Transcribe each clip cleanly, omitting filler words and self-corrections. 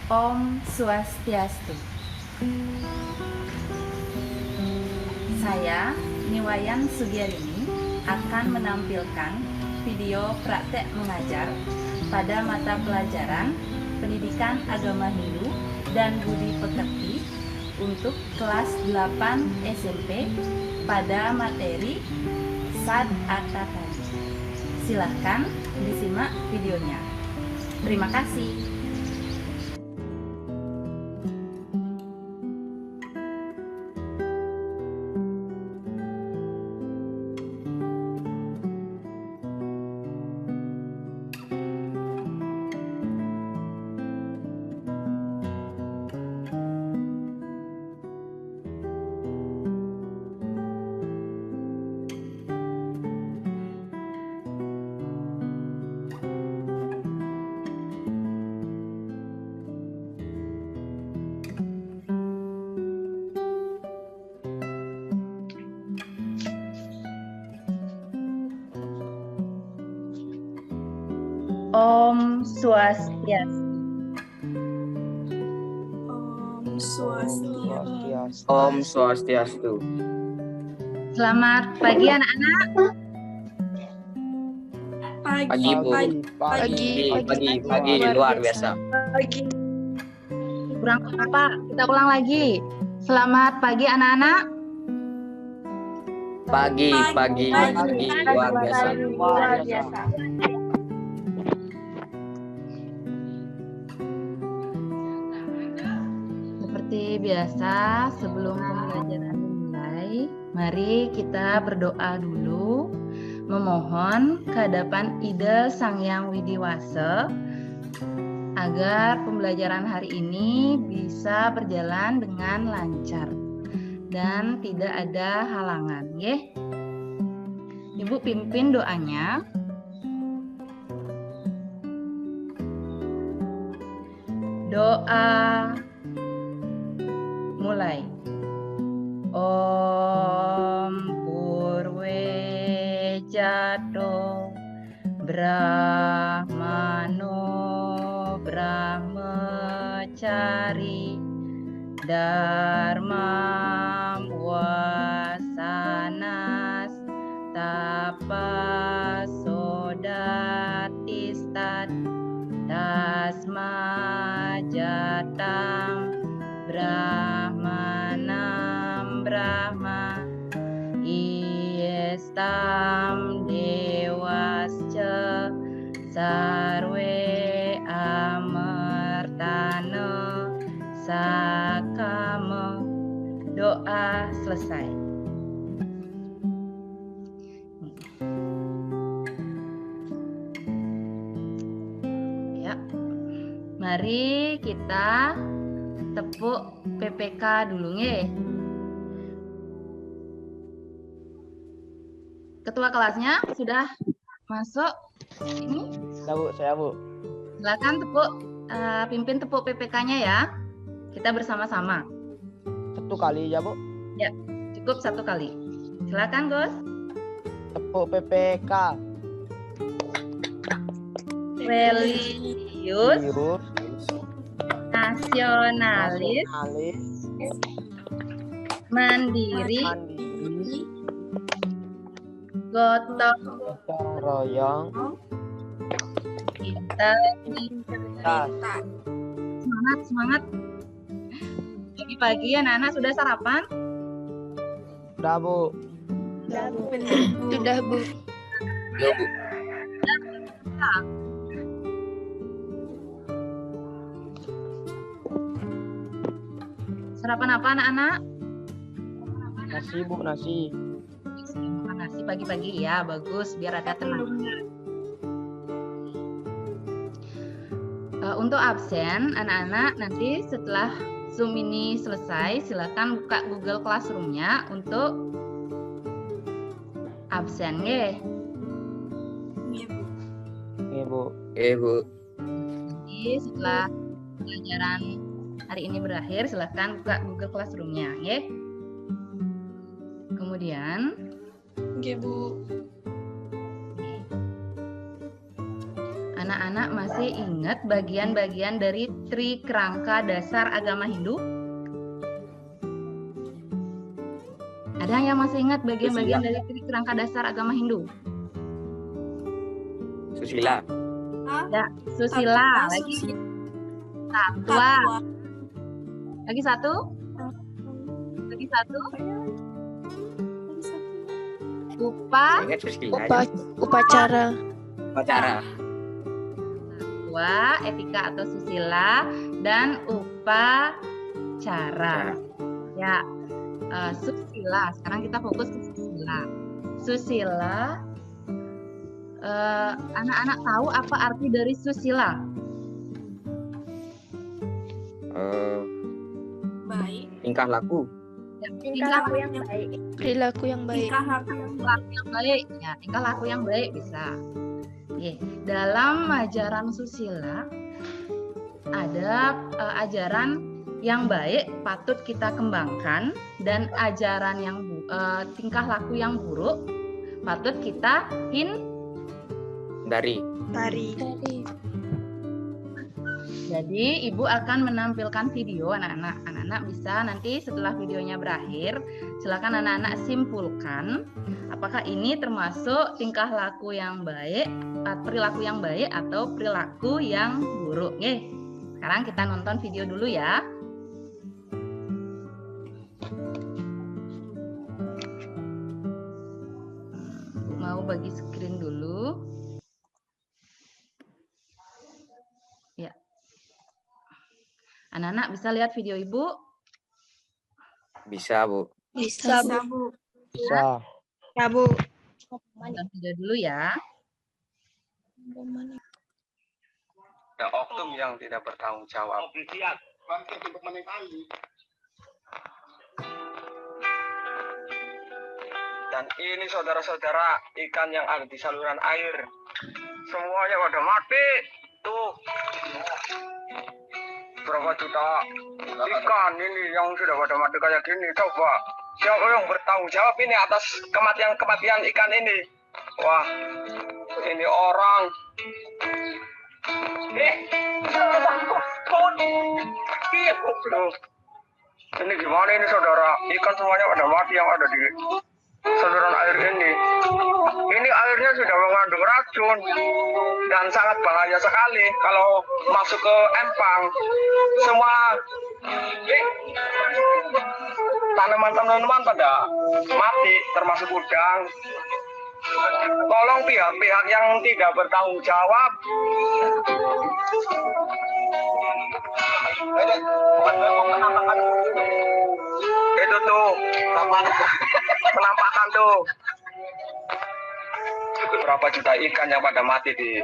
Om Swastiastu. Saya, Niwayan Sugierini, akan menampilkan video praktek mengajar pada mata pelajaran Pendidikan Agama Hindu dan Budi Pekerti untuk kelas 8 SMP pada materi Sad Arta Tadi. Silahkan disimak videonya. Terima kasih. Om Swastiastu. Om Swastiastu. Om Swastiastu. Selamat pagi anak-anak. Pagi, Bu. Pagi, luar biasa. Kurang apa? Kita ulang lagi. Selamat pagi anak-anak. Pagi, luar biasa. Seperti biasa, sebelum pembelajaran dimulai, mari kita berdoa dulu, memohon kehadapan Ida Sang Hyang Widiwasa agar pembelajaran hari ini bisa berjalan dengan lancar dan tidak ada halangan, ya. Ibu pimpin doanya. Doa mulai. Om Purwe Jato Brahmano Brahmacari Dharmam Wasanas Tapasodatistat Tasma Jatam Brahmanam Brahma Iestam Dewasca Sarwe Amartana Sakama. Doa selesai. Ya. Mari kita tepuk PPK dulu nge. Ketua kelasnya sudah masuk ini? Saya Bu. Silakan tepuk, pimpin tepuk PPK-nya ya. Kita bersama-sama. 1 kali ya Bu. Ya, cukup 1 kali. Silakan Gus. Tepuk PPK. Religius, nasionalis, mandiri, gotong royong, integritas. Semangat. Pagi-pagi anak-anak sudah sarapan? Sudah Bu. Sudah Bu. Yo, Bu. Sarapan apa anak-anak? Nasi Bu, nasi. Nasi pagi-pagi ya, bagus biar ada tenang. Untuk absen anak-anak nanti setelah Zoom ini selesai, silakan buka Google Classroom-nya untuk absen ya. Oke Bu. Jadi setelah pelajaran hari ini berakhir, silakan buka Google Classroom-nya ya. Kemudian Bu. anak-anak masih ingat bagian-bagian dari Trikerangka Dasar Agama Hindu? Ada yang masih ingat bagian-bagian dari Trikerangka Dasar Agama Hindu? Susila. Ya, susila. Lagi satwa. Lagi satu? Lagi satu? Ingat susila. Upacara. Upacara. Satwa, etika atau susila, dan upacara. Ya, susila. Sekarang kita fokus ke susila. Susila. Anak-anak tahu apa arti dari susila? Baik. Tingkah laku. Tingkah laku yang baik. Perilaku yang baik. Ya, tingkah laku yang baik bisa. Oke. Dalam ajaran susila ada ajaran yang baik patut kita kembangkan, dan ajaran yang tingkah laku yang buruk patut kita Dari. Jadi ibu akan menampilkan video anak-anak. Anak-anak bisa nanti setelah videonya berakhir, silakan anak-anak simpulkan apakah ini termasuk tingkah laku yang baik, perilaku yang baik atau perilaku yang buruk. Oke. Sekarang kita nonton video dulu ya. Mau bagi screen dulu. Ya. Anak-anak bisa lihat video ibu? Bisa, Bu. Bisa, Bu. Bisa. Ya, Bu. Nonton video dulu ya. Ada oknum yang tidak bertanggung jawab. Dan ini saudara-saudara, ikan yang ada di saluran air. Semuanya pada mati. Tuh. Berapa juta ikan ini yang sudah pada mati kayak gini. Coba, siapa yang bertanggung jawab ini atas kematian ikan ini? Wah, ini orang. Ini gimana ini saudara? Ikan semuanya pada mati yang ada di saluran air ini. Ini airnya sudah mengandung racun dan sangat bahaya sekali kalau masuk ke empang. Semua tanaman-tanaman pada mati, termasuk udang. Tolong pihak-pihak yang tidak bertanggung jawab itu tuh penampakan tuh berapa juta ikan yang pada mati di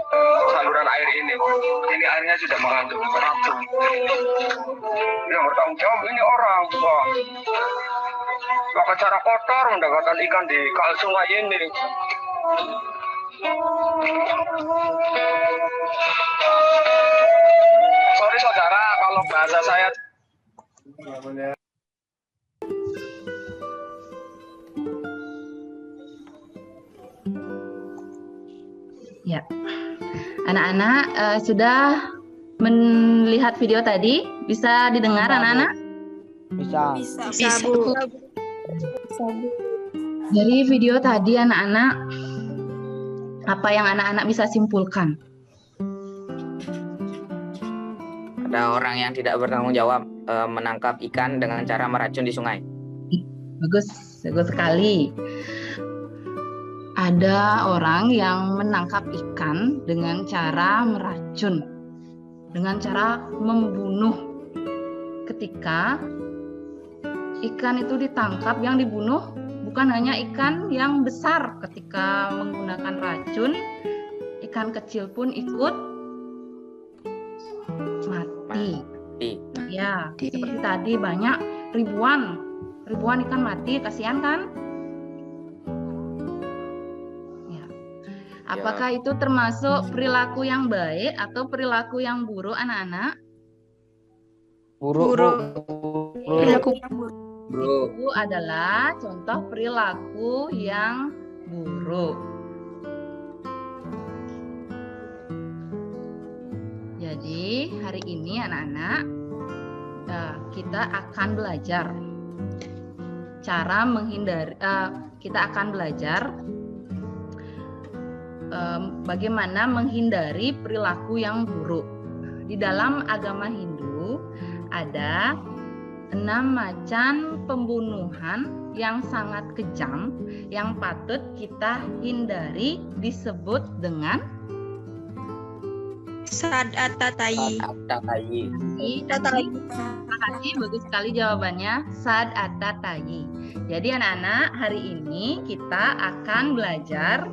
saluran air ini. Ini airnya sudah mengandung racun. Yang bertanggung jawab ini orang. Wah, pakai cara kotor mendapatkan ikan di kal sungai ini. Sorry saudara kalau bahasa saya. Ya, anak-anak sudah melihat video tadi? Bisa didengar anak-anak? Bisa. Bisa, Bu. Dari video tadi anak-anak, apa yang anak-anak bisa simpulkan? Ada orang yang tidak bertanggung jawab menangkap ikan dengan cara meracun di sungai. Bagus, bagus sekali. Ada orang yang menangkap ikan dengan cara meracun, dengan cara membunuh. Ketika ikan itu ditangkap, yang dibunuh bukan hanya ikan yang besar. Ketika menggunakan racun, ikan kecil pun ikut mati. Ya, seperti tadi banyak ribuan ikan mati, kasihan kan? Ya. Apakah itu termasuk perilaku yang baik atau perilaku yang buruk anak-anak? Buruk. Perilaku Itu adalah contoh perilaku yang buruk. Jadi hari ini anak-anak kita akan belajar cara menghindari. Kita akan belajar bagaimana menghindari perilaku yang buruk. Di dalam agama Hindu ada 6 macam pembunuhan yang sangat kejam yang patut kita hindari, disebut dengan Sad'at-ta'i. Terima kasih, bagus sekali jawabannya, Sad'at-ta'i. Jadi anak-anak, hari ini kita akan belajar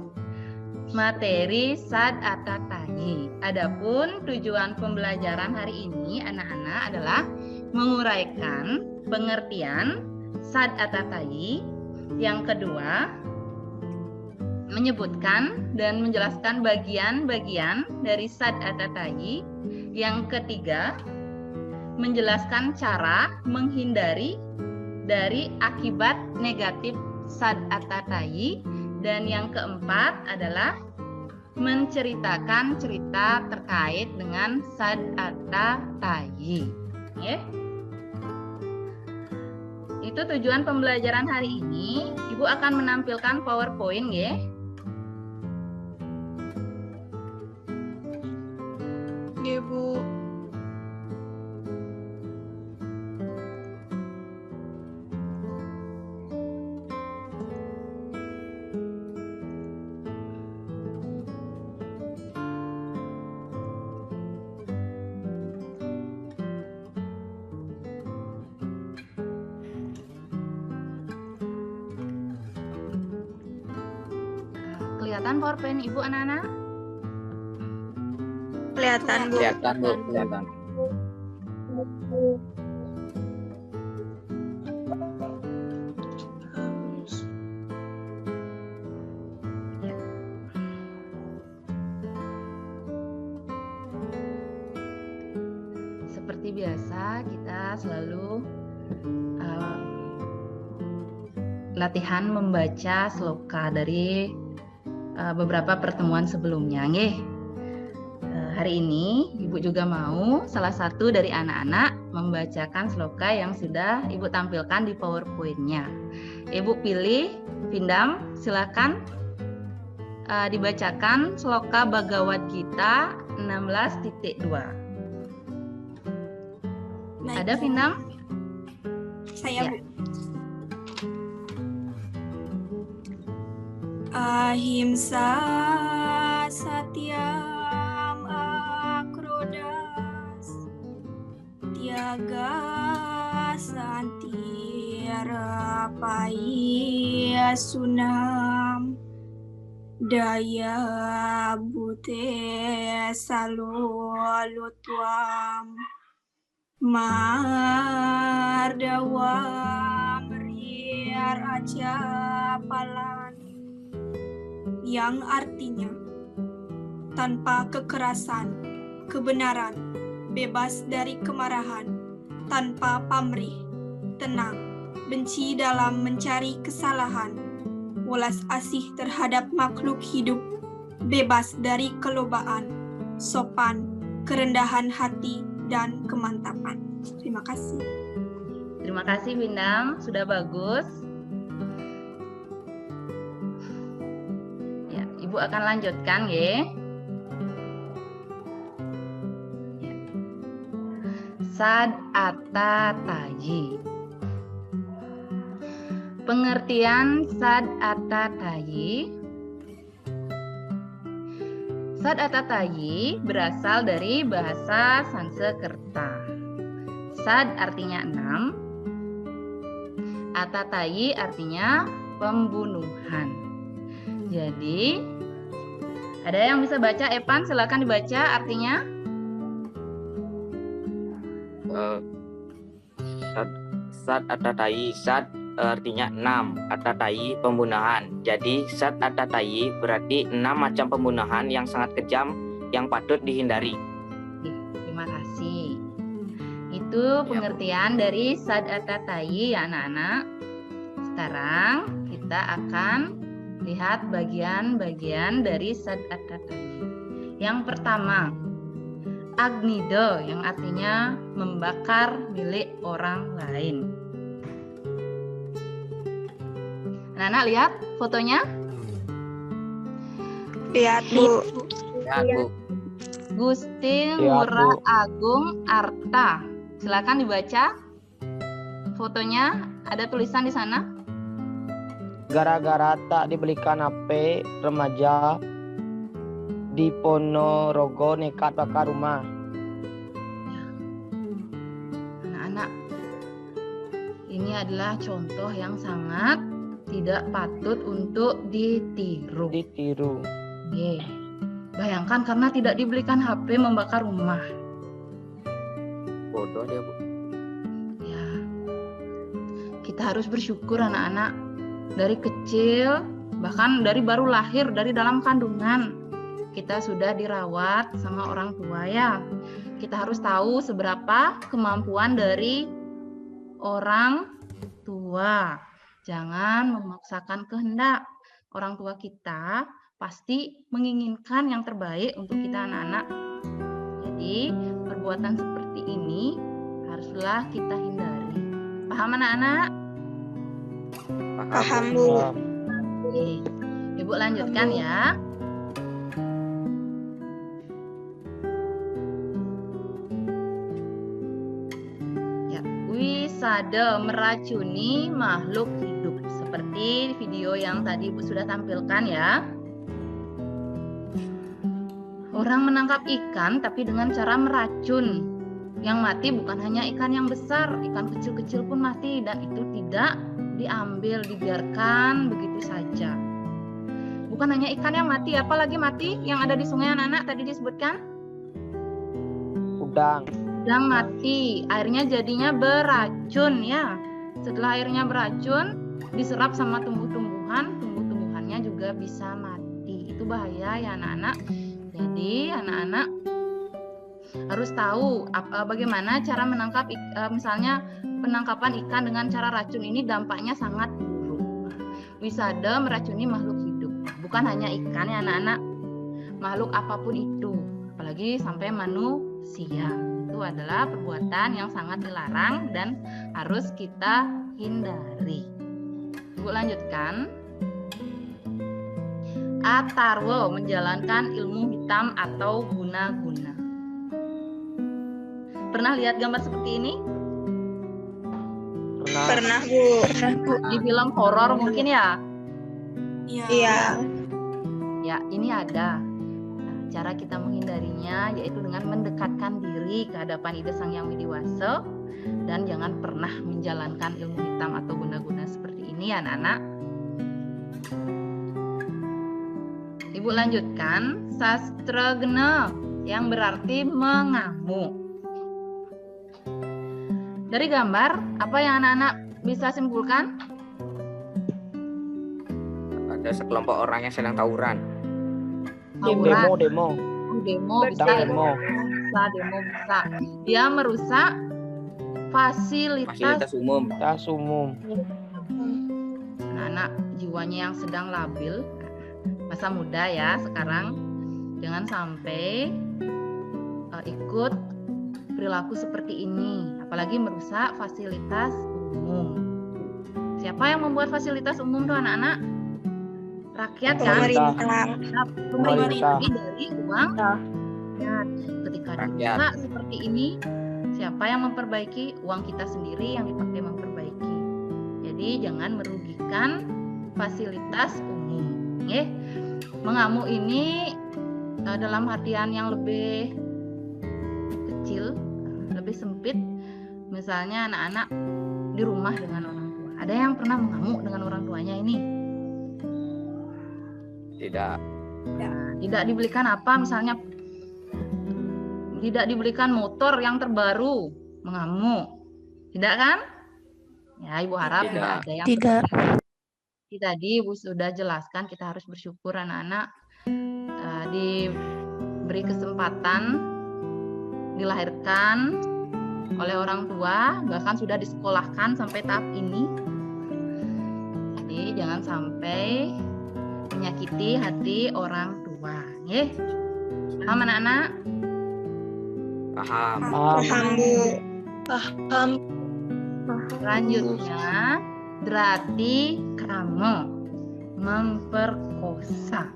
materi Sad'at-ta'i. Adapun tujuan pembelajaran hari ini anak-anak adalah menguraikan pengertian Sad'at-ta'i. Yang kedua, menyebutkan dan menjelaskan bagian-bagian dari Sad'at-ta'i. Yang ketiga, menjelaskan cara menghindari dari akibat negatif Sad'at-ta'i. Dan yang keempat adalah menceritakan cerita terkait dengan Sad'at-ta'i. Itu tujuan pembelajaran hari ini. Ibu akan menampilkan PowerPoint ya. Ya, Bu. Kelihatan PowerPoint Ibu anak-anak? Kelihatan, Bu. Kelihatan, Bu. Kelihatan. Seperti biasa, kita selalu latihan membaca sloka dari beberapa pertemuan sebelumnya. Hari ini Ibu juga mau salah satu dari anak-anak membacakan sloka yang sudah Ibu tampilkan di PowerPoint-nya. Ibu pilih, Vindam, silakan dibacakan sloka Bhagavad Gita 16.2. Ada Vindam? Saya, Ya. Bu. Ahimsa satyam akrodas tiaga santira paya sunam daya bute salulutwam mardawa meriar aja palan, yang artinya tanpa kekerasan, kebenaran, bebas dari kemarahan, tanpa pamrih, tenang, benci dalam mencari kesalahan, welas asih terhadap makhluk hidup, bebas dari kelobaan, sopan, kerendahan hati, dan kemantapan. Terima kasih. Terima kasih Vindam, sudah bagus. Ya, Ibu akan lanjutkan ya. Sad'at-ta'i. Pengertian Sad'at-ta'i. Sad'at-ta'i berasal dari bahasa Sanskerta. Sad artinya 6, At-ta'i artinya pembunuhan. Jadi, ada yang bisa baca? Evan, silakan dibaca artinya. Sad'at-ta'i, sad artinya 6, At-ta'i pembunuhan. Jadi Sad'at-ta'i berarti 6 macam pembunuhan yang sangat kejam yang patut dihindari. Terima kasih. Itu pengertian dari Sad'at-ta'i ya anak-anak. Sekarang kita akan lihat bagian-bagian dari Sad'at-ta'i. Yang pertama, agnide yang artinya membakar milik orang lain. Anak-anak lihat fotonya? Lihat, Bu. Lihat, Bu. Gusti Lihat, Ngurah Bu. Agung Arta. Silakan dibaca. Fotonya ada tulisan di sana. Gara-gara tak dibelikan HP, remaja di Ponorogo nekat bakar rumah. Anak-anak, ini adalah contoh yang sangat tidak patut untuk ditiru. Ditiru. Oke. Bayangkan karena tidak dibelikan HP membakar rumah. Bodoh dia, Bu. Ya. Kita harus bersyukur anak-anak. Dari kecil, bahkan dari baru lahir, dari dalam kandungan, kita sudah dirawat sama orang tua ya. Kita harus tahu seberapa kemampuan dari orang tua. Jangan memaksakan kehendak. Orang tua kita pasti menginginkan yang terbaik untuk kita anak-anak. Jadi, perbuatan seperti ini haruslah kita hindari. Paham anak-anak? Paham, Bu. Oke. Ibu lanjutkan ya. Ya, wisada meracuni makhluk hidup seperti video yang tadi Ibu sudah tampilkan ya. Orang menangkap ikan tapi dengan cara meracun. Yang mati bukan hanya ikan yang besar, ikan kecil-kecil pun mati dan itu tidak diambil, dibiarkan begitu saja. Bukan hanya ikan yang mati, apalagi mati yang ada di sungai anak-anak tadi disebutkan? Udang. Udang mati, airnya jadinya beracun ya. Setelah airnya beracun, diserap sama tumbuh-tumbuhan, tumbuh-tumbuhannya juga bisa mati. Itu bahaya ya anak-anak. Jadi anak-anak harus tahu bagaimana cara menangkap misalnya penangkapan ikan dengan cara racun ini dampaknya sangat buruk. Wisada meracuni makhluk hidup, bukan hanya ikan ya anak-anak, makhluk apapun itu, apalagi sampai manusia. Itu adalah perbuatan yang sangat dilarang dan harus kita hindari. Ibu lanjutkan. Atarwo menjalankan ilmu hitam atau guna-guna. Pernah lihat gambar seperti ini? Pernah, Bu. Di film horor mungkin ya? Iya. Ya, ini ada. Nah, cara kita menghindarinya yaitu dengan mendekatkan diri ke hadapan Ida Sang Yang Widiwasa dan jangan pernah menjalankan ilmu hitam atau guna-guna seperti ini ya anak-anak. Ibu lanjutkan, sastragna yang berarti mengamuk. Dari gambar, apa yang anak-anak bisa simpulkan? Ada sekelompok orang yang sedang tawuran. Tawuran. Demo. Demo bisa, Demo. demo bisa. Dia merusak fasilitas umum. Tas umum. anak-anak jiwanya yang sedang labil, masa muda ya sekarang, jangan sampai ikut perilaku seperti ini, apalagi merusak fasilitas umum. Siapa yang membuat fasilitas umum tuh anak-anak? Rakyat kan? Pemerintah. Dari uang rakyat. Ketika dirusak seperti ini, siapa yang memperbaiki? Uang kita sendiri yang dipakai memperbaiki. Jadi jangan merugikan fasilitas umum. Mengamuk ini dalam artian yang lebih kecil, lebih sempit. Misalnya anak-anak di rumah dengan orang tua. Ada yang pernah mengamuk dengan orang tuanya ini? Tidak. Tidak dibelikan apa, misalnya tidak dibelikan motor yang terbaru, mengamuk. Tidak kan? Ya, Ibu harap tidak ada yang Tidak. Tadi Ibu sudah jelaskan, kita harus bersyukur anak-anak diberi kesempatan dilahirkan oleh orang tua, bahkan sudah disekolahkan sampai tahap ini. Jadi jangan sampai menyakiti hati orang tua. Paham anak-anak? Paham. Paham, Bu. Paham. Selanjutnya, drati krama, memperkosa.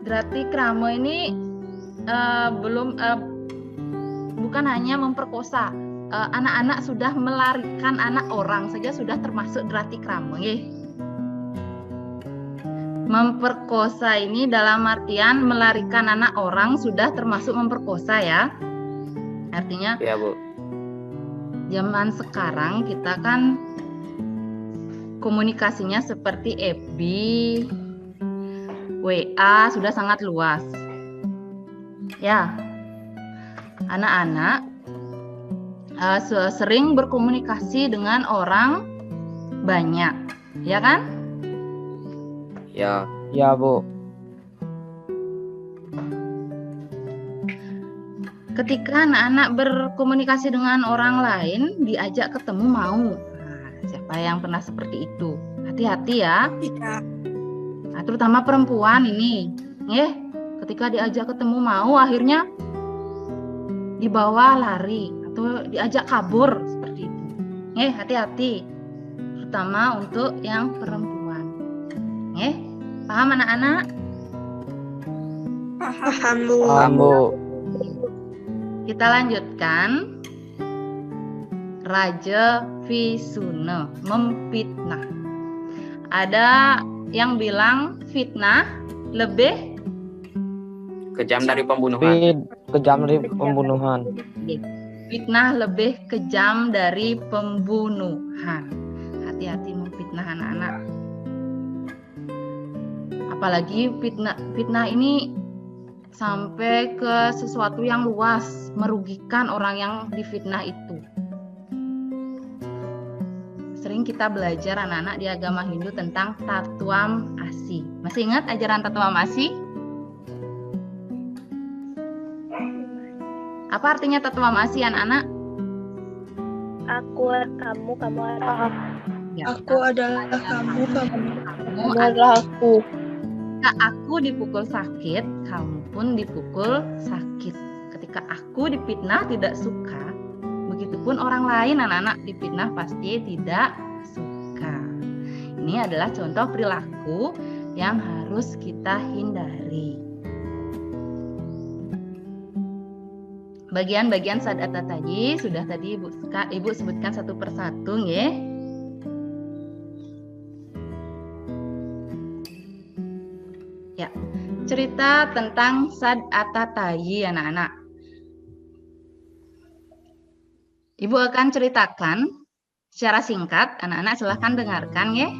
Drati krama ini bukan hanya memperkosa. Anak-anak sudah melarikan anak orang saja sudah termasuk drati krama. Memperkosa ini dalam artian melarikan anak orang sudah termasuk memperkosa ya. Artinya Ya, Bu. zaman sekarang kita kan komunikasinya seperti FB, WA sudah sangat luas. Ya, anak-anak sering berkomunikasi dengan orang banyak, ya kan? Ya. Ya, Bu. Ketika anak-anak berkomunikasi dengan orang lain, diajak ketemu mau. Nah, siapa yang pernah seperti itu? Hati-hati ya. Iya. Nah, terutama perempuan ini, ketika diajak ketemu mau, akhirnya dibawa lari atau diajak kabur seperti itu. Hati-hati, terutama untuk yang perempuan. Paham anak-anak? Paham, Bu. Paham, Bu. Kita lanjutkan. Raja Visuna, memfitnah. Ada yang bilang fitnah lebih Kejam dari pembunuhan. Kejam dari pembunuhan. fitnah lebih kejam dari pembunuhan. Hati-hati memfitnah anak-anak. Apalagi fitnah ini sampai ke sesuatu yang luas, merugikan orang yang difitnah itu. Sering kita belajar anak-anak di agama Hindu tentang Tatwam Asi. Masih ingat ajaran Tatwam Asi? Apa artinya Tatwam Asi anak-anak? Aku, kamu, kamu adalah Ya, Aku adalah kamu, kamu adalah aku. Ketika aku dipukul sakit, kamu pun dipukul sakit. Ketika aku difitnah tidak suka, begitupun orang lain anak-anak difitnah pasti tidak suka. Ini adalah contoh perilaku yang harus kita hindari. Bagian-bagian sadata tadi sudah tadi Ibu sebutkan satu persatu, nggih. Ya, cerita tentang sadata tayi anak-anak. Ibu akan ceritakan secara singkat, anak-anak silahkan dengarkan ya.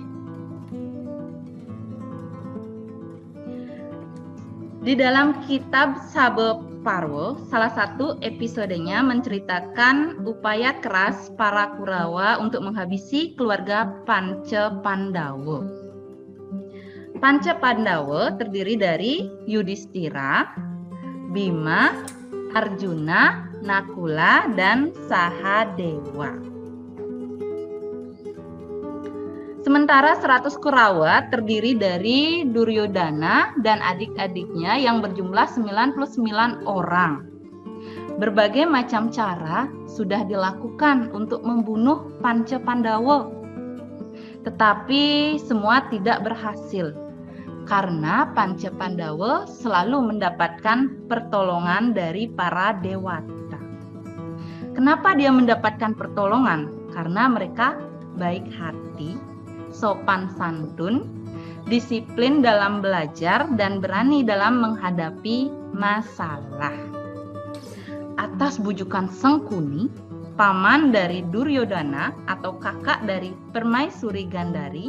Di dalam kitab Sabha Parwa, salah satu episodenya menceritakan upaya keras para Kurawa untuk menghabisi keluarga Panca Pandawa. Panca Pandawa terdiri dari Yudhistira, Bima, Arjuna, Nakula, dan Sahadewa. Sementara 100 Kurawa terdiri dari Duryodhana dan adik-adiknya yang berjumlah 99 orang. Berbagai macam cara sudah dilakukan untuk membunuh Panca Pandawa. Tetapi semua tidak berhasil karena Panca Pandawa selalu mendapatkan pertolongan dari para dewata. Kenapa dia mendapatkan pertolongan? Karena mereka baik hati, sopan santun, disiplin dalam belajar, dan berani dalam menghadapi masalah. Atas bujukan Sangkuni, paman dari Duryodhana atau kakak dari Permaisuri Gandhari,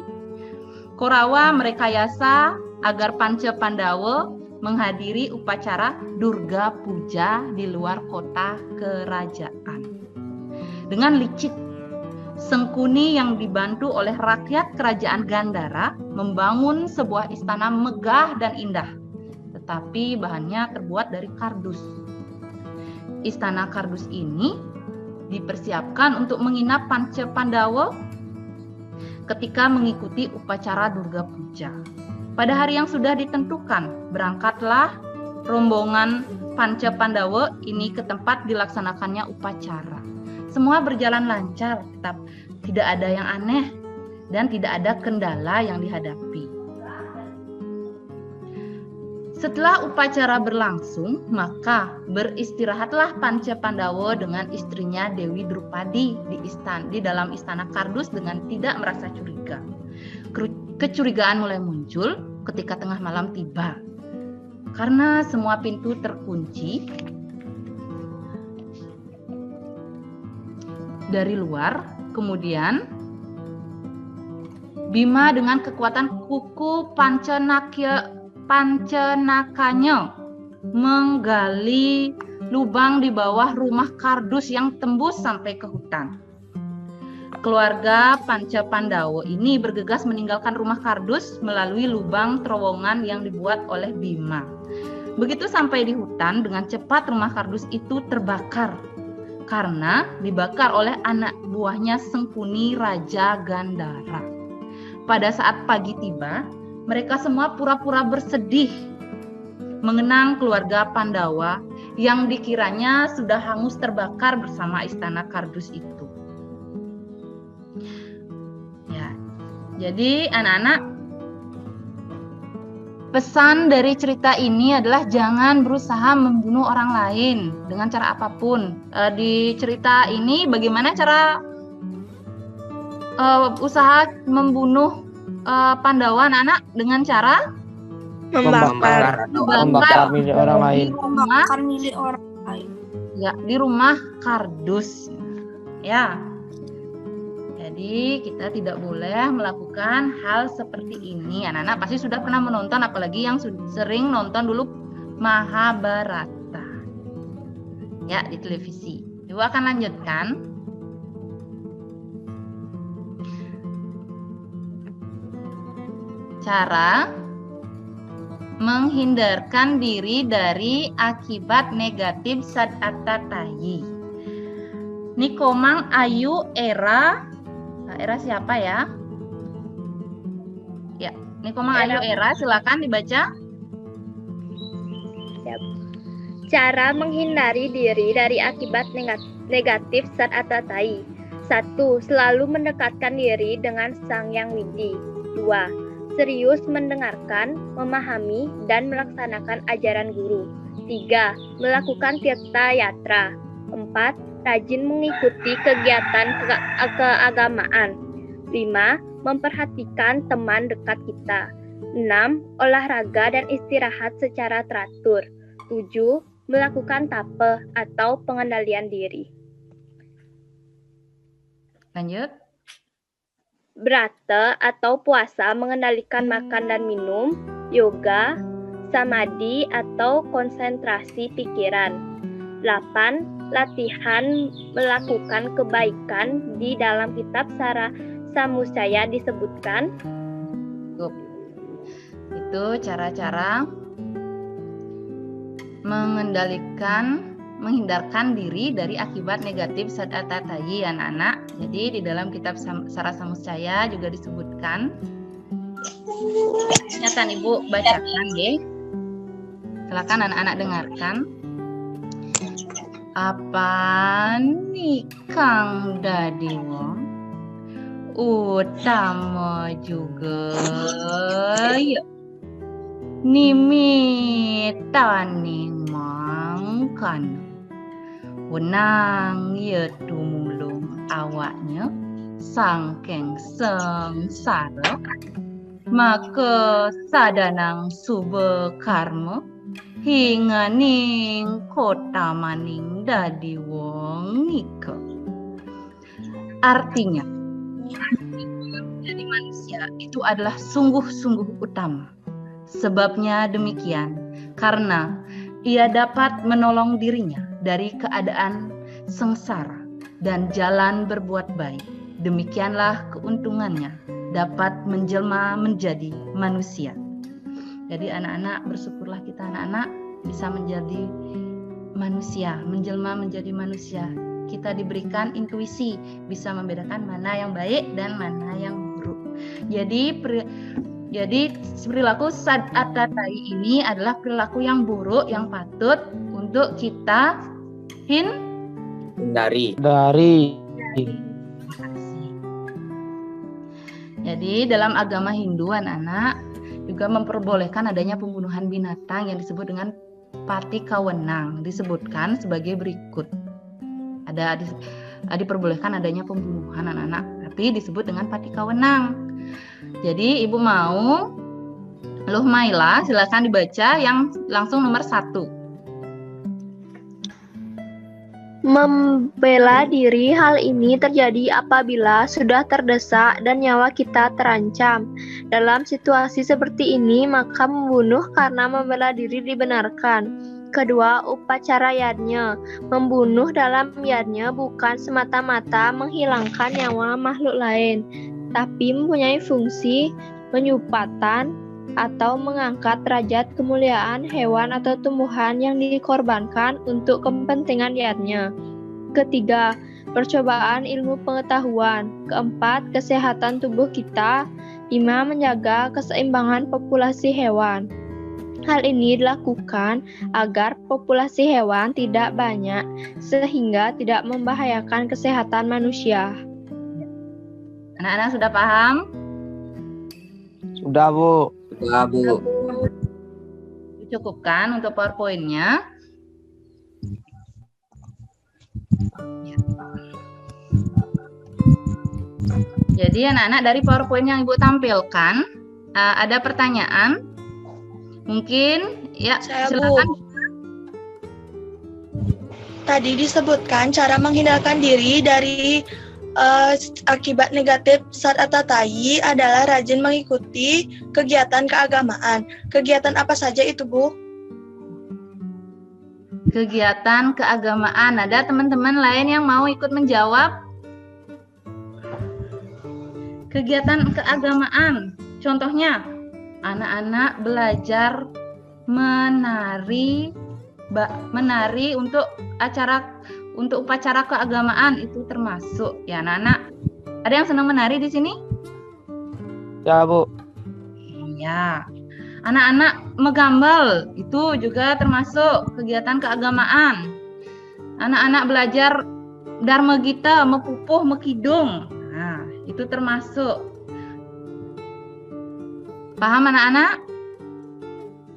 Kurawa merekayasa agar Panca Pandawa menghadiri upacara Durga Puja di luar kota kerajaan. Dengan licik, Sangkuni yang dibantu oleh rakyat kerajaan Gandhara membangun sebuah istana megah dan indah, tetapi bahannya terbuat dari kardus. Istana kardus ini dipersiapkan untuk menginap Panca Pandawa ketika mengikuti upacara Durga Puja. Pada hari yang sudah ditentukan, berangkatlah rombongan Panca Pandawa ini ke tempat dilaksanakannya upacara. Semua berjalan lancar, tetap tidak ada yang aneh dan tidak ada kendala yang dihadapi. Setelah upacara berlangsung, maka beristirahatlah Panca Pandawa dengan istrinya Dewi Drupadi di dalam istana kardus dengan tidak merasa curiga. Kecurigaan mulai muncul ketika tengah malam tiba. Karena semua pintu terkunci dari luar, kemudian Bima dengan kekuatan kuku Pancenakanya menggali lubang di bawah rumah kardus yang tembus sampai ke hutan. Keluarga Panca Pandawa ini bergegas meninggalkan rumah kardus melalui lubang terowongan yang dibuat oleh Bima. Begitu sampai di hutan, dengan cepat rumah kardus itu terbakar karena dibakar oleh anak buahnya Sengkuni Raja Gandhara. Pada saat pagi tiba, mereka semua pura-pura bersedih mengenang keluarga Pandawa yang dikiranya sudah hangus terbakar bersama istana kardus itu. Ya, jadi anak-anak, pesan dari cerita ini adalah jangan berusaha membunuh orang lain dengan cara apapun. Di cerita ini bagaimana cara usaha membunuh Pandawa anak-anak? Dengan cara Membakar. milik orang lain. Membakar milik orang lain. Ya, di rumah kardus. Ya. Jadi kita tidak boleh melakukan hal seperti ini. Anak-anak pasti sudah pernah menonton, apalagi yang sering nonton dulu Mahabharata. Ya, di televisi. Ibu akan lanjutkan. Cara menghindarkan diri dari akibat negatif Sadattatayi. Nikomang Ayu Era siapa ya? Ya, Nikomang Ayu Era, silakan dibaca. Cara menghindari diri dari akibat negatif Sadattatayi. 1. Selalu mendekatkan diri dengan Sang Yang Widi. 2. Serius mendengarkan, memahami, dan melaksanakan ajaran guru. 3. Melakukan tirta yatra. 4. Rajin mengikuti kegiatan keagamaan. 5. Memperhatikan teman dekat kita. 6. Olahraga dan istirahat secara teratur. 7. Melakukan tape atau pengendalian diri. Lanjut. Brata atau puasa mengendalikan makan dan minum, yoga, samadhi atau konsentrasi pikiran. 8. Latihan melakukan kebaikan. Di dalam kitab Sara Samusaya disebutkan. Itu cara-cara menghindarkan diri dari akibat negatif Sadattatayi, anak-anak. Jadi di dalam kitab Sara Samusaya juga disebutkan. Nyatan Ibu bacakan deh. Silakan anak-anak dengarkan. Apa nih Kang Dadiwo? Utama juga ya. Nimitaning mangkan. Wenang ya tumulung awaknya sangkeng sengsara, maka sadanang suba karma hingga ning kota maning dadi wong nika. Artinya, jadi manusia itu adalah sungguh-sungguh utama. Sebabnya demikian, karena ia dapat menolong dirinya dari keadaan sengsara dan jalan berbuat baik. Demikianlah keuntungannya dapat menjelma menjadi manusia. Jadi anak-anak, bersyukurlah kita anak-anak bisa menjadi manusia, menjelma menjadi manusia. Kita diberikan intuisi, bisa membedakan mana yang baik dan mana yang buruk. Jadi Jadi perilaku sad atatai ini adalah perilaku yang buruk yang patut untuk kita Hindari. Dari Jadi dalam agama Hindu anak-anak juga memperbolehkan adanya pembunuhan binatang yang disebut dengan patikawenang. Disebutkan sebagai berikut. Diperbolehkan adanya pembunuhan anak-anak, tapi disebut dengan patikawenang. Jadi ibu mau Luh Maila, silakan dibaca yang langsung nomor 1. Membela diri hal ini terjadi apabila sudah terdesak dan nyawa kita terancam. Dalam situasi seperti ini, maka membunuh karena membela diri dibenarkan. Kedua, upacara yadnya. Membunuh dalam yadnya bukan semata-mata menghilangkan nyawa makhluk lain, tapi mempunyai fungsi penyupatan atau mengangkat derajat kemuliaan hewan atau tumbuhan yang dikorbankan untuk kepentingan yadnya. Ketiga, percobaan ilmu pengetahuan. Keempat, kesehatan tubuh kita. 5, menjaga keseimbangan populasi hewan. Hal ini dilakukan agar populasi hewan tidak banyak sehingga tidak membahayakan kesehatan manusia. Anak-anak sudah paham? sudah, Bu. Sudah, Bu. Cukupkan untuk PowerPoint-nya. Jadi anak-anak dari PowerPoint yang Ibu tampilkan, ada pertanyaan? Mungkin ya, silakan. Tadi disebutkan cara menghindarkan diri dari akibat negatif Sat Atatai adalah rajin mengikuti kegiatan keagamaan. Kegiatan apa saja itu, Bu? Kegiatan keagamaan. Ada teman-teman lain yang mau ikut menjawab? Kegiatan keagamaan. Contohnya, anak-anak belajar menari untuk upacara keagamaan, itu termasuk ya anak-anak. Ada yang senang menari di sini? Ya, Bu. Ya. Anak-anak megambal itu juga termasuk kegiatan keagamaan. Anak-anak belajar Dharma Gita, mepupuh, mekidung. Nah, itu termasuk. Paham anak-anak?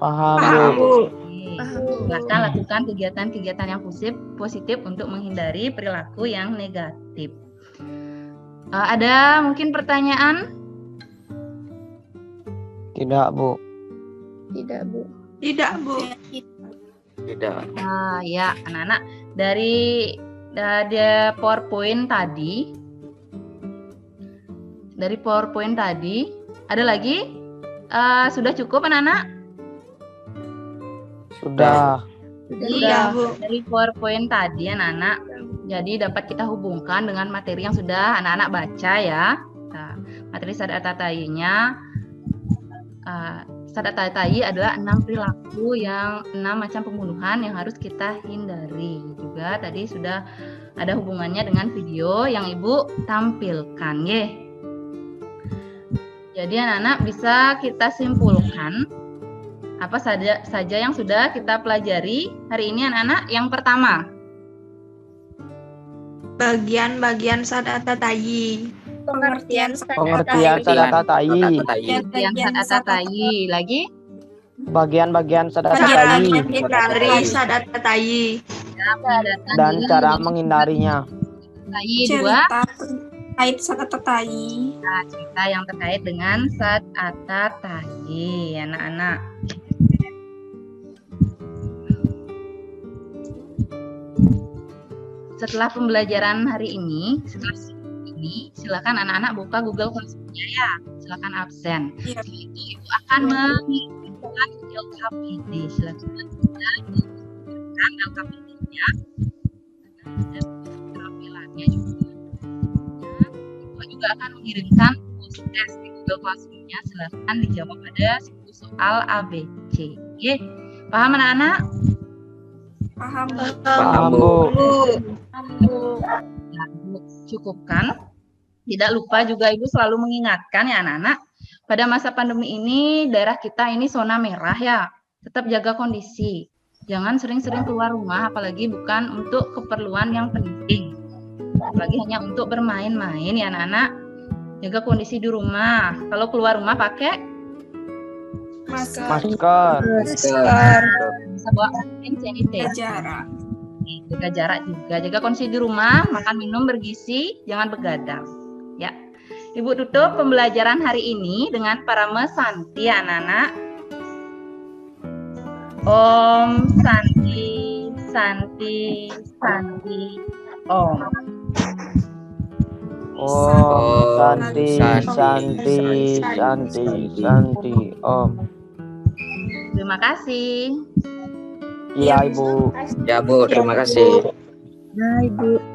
Paham, Bu. Silakan lakukan kegiatan-kegiatan yang positif untuk menghindari perilaku yang negatif. Ada mungkin pertanyaan? Tidak, Bu. Tidak, Bu. Tidak, Bu. Tidak. Ya, anak-anak dari PowerPoint tadi, ada lagi? Sudah cukup anak-anak? Sudah. Iya, Bu. Dari PowerPoint tadi anak-anak, jadi dapat kita hubungkan dengan materi yang sudah anak-anak baca ya. Nah, materi Sat Atatai-nya, Sat Atatai adalah 6 perilaku 6 macam pembunuhan yang harus kita hindari. Juga tadi sudah ada hubungannya dengan video yang Ibu tampilkan, ye. Jadi anak-anak bisa kita simpulkan apa saja yang sudah kita pelajari hari ini anak-anak. Yang pertama, Bagian-bagian Sat Atatai. Pengertian Sat Atatai. Lagi Bagian-bagian Sat Atatai. Dari Sat Atatai. Dan cara menghindarinya. Dua, terkait Sat Atatai. nah, cerita yang terkait dengan Sat Atatai, anak-anak. Setelah pembelajaran hari ini, silakan anak-anak buka Google Classroom-nya ya. Silakan absen. Iya. Setelah itu Ibu akan mengirimkan LKPD. Silakan mengirimkan LKPD-nya. Ada keterampilannya juga. Ibu juga akan mengirimkan post-test di Google Classroom-nya. Silakan dijawab pada 10 soal ABC. Oke, paham anak-anak? Paham, Bu. Paham, Bu. Cukupkan. Tidak lupa juga Ibu selalu mengingatkan ya anak-anak, pada masa pandemi ini daerah kita ini zona merah ya. Tetap jaga kondisi. Jangan sering-sering keluar rumah, apalagi bukan untuk keperluan yang penting. Apalagi hanya untuk bermain-main ya anak-anak. Jaga kondisi di rumah. Kalau keluar rumah pakai Masker. bisa bawa hand sanitizer. Jaga jarak juga. Jaga kondisi di rumah, makan minum bergizi, jangan begadang. Ya. Ibu tutup pembelajaran hari ini dengan parame Santi anak-anak. Om Santi, Santi, Santi, Om. Om Santi, Santi, Santi, Santi, Om. Terima kasih. Iya, Ibu. Ya Bu, terima kasih. Nah, Ibu.